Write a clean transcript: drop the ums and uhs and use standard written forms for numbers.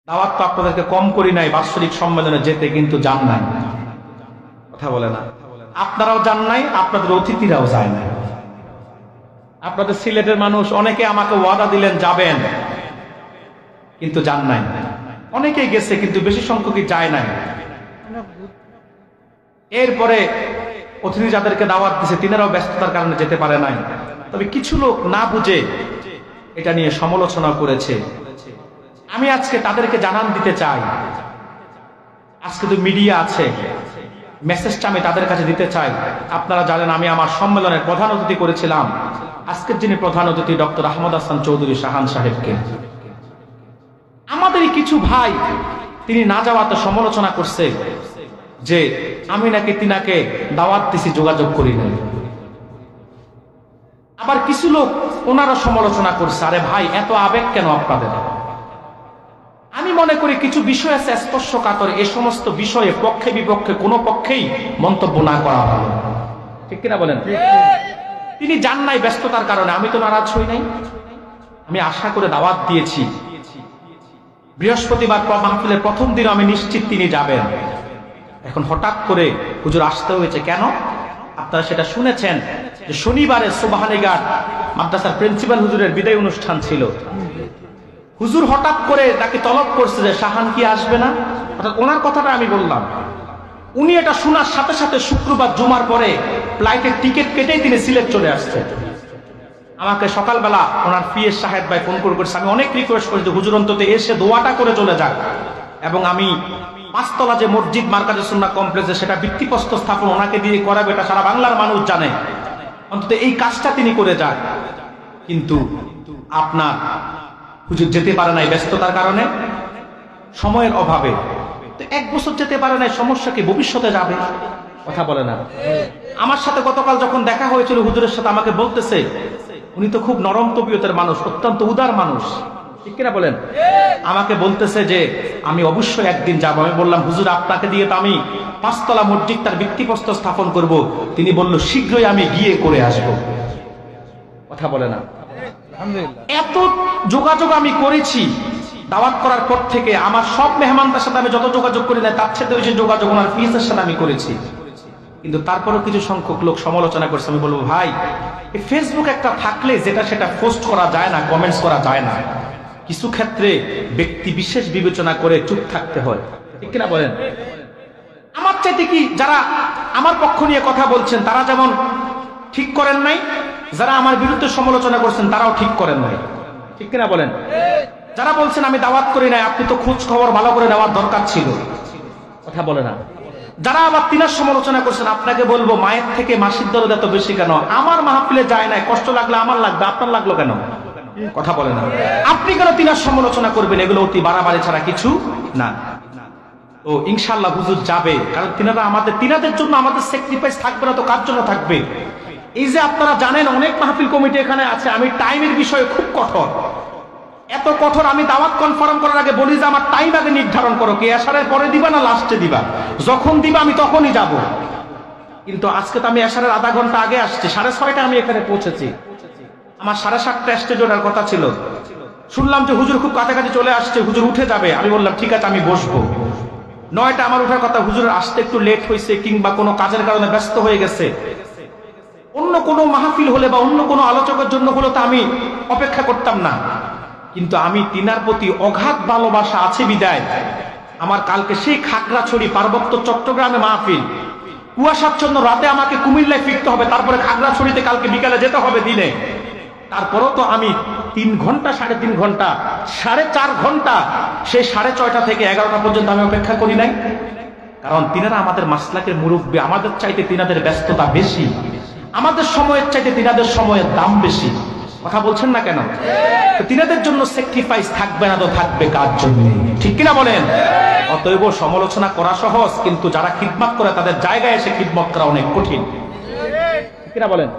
দাওয়াত তো আপনাদেরকে কম করি নাই, বাৎসরিক সম্মেলনে যেতে কিন্তু যান নাই, কথা বলে না। আপনারাও যান নাই, আপনাদের অতিথিরাও যায় নাই। আপনাদের সিলেটের মানুষ অনেকে আমাকে ওয়াদা দিলেন যাবেন, কিন্তু যান নাই। অনেকেই গেছে কিন্তু বেশি সংখ্যকই যায় নাই। এরপরে অতিথি যাদেরকে দাওয়াত দিছে তিনারাও ব্যস্ততার কারণে যেতে পারে নাই। তবে কিছু লোক না বুঝে এটা নিয়ে সমালোচনা করেছে। আমি আজকে তাদেরকে জানান দিতে চাই, আজকে তো মিডিয়া আছে, মেসেজটা আমি তাদের কাছে দিতে চাই। আপনারা জানেন আমি আমার সম্মেলনের প্রধান অতিথি করেছিলাম আজকের যিনি প্রধান অতিথি ডক্টর আহমদ হাসান চৌধুরী শাহান সাহেবকে। আমাদেরই কিছু ভাই তিনি না যাওয়াতে সমালোচনা করছে যে আমি নাকি তিনাকে দাওয়াত দিছি, যোগাযোগ করি নাই। আবার কিছু লোক ওনারা সমালোচনা করছে, আরে ভাই এত আবেগ কেন আপনাদের? আমি মনে করি কিছু বিষয় আছে স্পর্শকাতর, এ সমস্ত বিষয়ে পক্ষে বিপক্ষে কোনো পক্ষেই মন্তব্য না করা ভালো, ঠিক কিনা বলেন? তিনি যান নাই ব্যস্ততার কারণে, আমি তো নারাজ হই নাই। আমি আশা করে দাওয়াত দিয়েছি, বৃহস্পতিবার মাহফিলের প্রথম দিন আমি নিশ্চিত তিনি যাবেন। এখন হঠাৎ করে হুজুর আসতে হয়েছে কেন? আপনারা সেটা শুনেছেন যে শনিবারে সুবহানীঘাট মাদ্রাসার প্রিন্সিপাল হুজুরের বিদায় অনুষ্ঠান ছিল। হুজুর হঠাৎ করে তাকে তলব করছে যে শাহান কি আসবে না? অর্থাৎ ওনার কথাটা আমি বললাম। উনি এটা শোনার সাথে সাথে শুক্রবার জুমার পরে ফ্লাইটের টিকিট কেটেই তিনি সিলেট চলে আসছেন। আমাকে সকালবেলা ওনার পিএস সাহেব ভাই ফোন করেছে। আমি অনেক রিকোয়েস্ট করেছি হুজুর অন্তত এসে দোয়াটা করে চলে যাক, এবং আমি পাঁচতলা যে মসজিদ মার্কাজে সুন্নাহ কমপ্লেক্সে সেটা ভিত্তিপ্রস্তর স্থাপন ওনাকে দিয়ে করাবে, এটা সারা বাংলার মানুষ জানে, অন্তত এই কাজটা তিনি করে যান। কিন্তু আপনার হুজুর যেতে পারে নাই ব্যস্ততার কারণে, সময়ের অভাবে। তো 1 বছর যেতে পারে নাই, সমস্যা কি? ভবিষ্যতে যাবে, কথা বলে না। আমার সাথে গতকাল যখন দেখা হয়েছিল হুজুরের সাথে, আমাকে বলতেছে উনি তো খুব নরম তবিয়তের মানুষ, অত্যন্ত উদার মানুষ, ঠিক কিনা বলেন? আমাকে বলতেছে যে আমি অবশ্যই একদিন যাব। আমি বললাম হুজুর আপনাকে দিয়ে তো আমি 5তলা মসজিদ তার ভিত্তিপ্রস্তর স্থাপন করব। তিনি বলল শীঘ্রই আমি গিয়ে করে আসব, কথা বলে না। এত যোগাযোগ আমি করেছি দাওয়াত করার পর থেকে, আমার সব মেহমানদের সাথে আমি যত যোগাযোগ করি না তার সাথে বেশি যোগাযোগ ওনার পিএসের সাথে আমি করেছি। কিন্তু তারপরেও কিছু সংখ্যক লোক সমালোচনা করছে। আমি বলবো ভাই, এই ফেসবুক একটা থাকলে যেটা সেটা পোস্ট করা যায় না, কমেন্টস করা যায় না। কিছু ক্ষেত্রে ব্যক্তি বিশেষ বিবেচনা করে চুপ থাকতে হয়, ঠিক কিনা বলেন? আমার চাইতে কি যারা আমার পক্ষ নিয়ে কথা বলছেন তারা যেমন ঠিক করেন নাই, যারা আমার বিরুদ্ধে সমালোচনা করছেন তারাও ঠিক করেন নাই, ঠিক কিনা বলেন? যারা বলছেন আমি দাওয়াত করি নাই, আপনি তো খোঁজ খবর ভালো করে নেওয়ার দরকার ছিল, কথা বলে না। যারা আবার তিনার সমালোচনা করছেন, আপনাকে বলবো মায়ের থেকে মাসির দরদ এত বেশি কেন? আমার মাহফিলে যায় নাই, কষ্ট লাগলে আমার লাগবে, আপনার লাগলো কেন? কথা বলে না। আপনি কেন তিনার সমালোচনা করবেন? এগুলো অতি বাড়াবাড়ি ছাড়া কিছু না। তো ইনশাআল্লাহ হুজুর যাবে, কারণ তিনাদের জন্য আমাদের স্যাক্রিফাইস থাকবে না তো কার জন্য থাকবে? এই যে আপনারা জানেন অনেক মাহফিল কমিটি এখানে আছে, আমি টাইমের বিষয়ে খুব কঠোর, এত কঠোর। আমি দাওয়াত কনফার্ম করার আগে বলি যে আমার টাইম আগে নির্ধারণ করো, কি এশারের পরে দিবা না লাস্টে দিবা? যখন দিবা আমি তখনই যাব। কিন্তু আজকে তো আমি এশারের আধা ঘন্টা আগে আসছি, 6:30টায় আমি এখানে পৌঁছেছি। আমার 7:30টা স্টেজ ওঠার কথা ছিল। শুনলাম যে হুজুর খুব কাছাকাছি চলে আসছে, হুজুর উঠে যাবে। আমি বললাম ঠিক আছে আমি বসবো। 9টা আমার উঠার কথা, হুজুরের আসতে একটু লেট হয়েছে কিংবা কোনো কাজের কারণে ব্যস্ত হয়ে গেছে। অন্য কোনো মাহফিল হলে বা অন্য কোনো আলোচকের জন্য হলে তো আমি অপেক্ষা করতাম না, কিন্তু আমি তিনার প্রতি অগাধ ভালোবাসা আছে বিদায় আমার কালকে সেই খাগড়াছড়ি পার্বত্য চট্টগ্রামে মাহফিল, কুয়াশাচ্ছন্ন রাতে আমাকে কুমিল্লায় ফিরতে হবে, তারপরে খাগড়াছড়িতে কালকে বিকালে যেতে হবে দিনে। তারপরও তো আমি 3 ঘন্টা 3.5 ঘন্টা 4.5 ঘন্টা সেই 6:30 থেকে 11টা পর্যন্ত আমি অপেক্ষা করি নাই। কারণ তিনারা আমাদের মাসলাকের মুরব্বী, আমাদের চাইতে তিনাদের ব্যস্ততা বেশি, আমাদের সময়ের চাইতে তিনাদের সময়ের দাম বেশি, কথা বলছেন না কেন? তিনাদের জন্য স্যাক্রিফাইস থাকবে না তো থাকবে কার জন্য, ঠিক কিনা বলেন? অতএব সমালোচনা করা সহজ, কিন্তু যারা খিদমত করে তাদের জায়গায় এসে খিদমত করা অনেক কঠিন, ঠিক কিনা বলেন?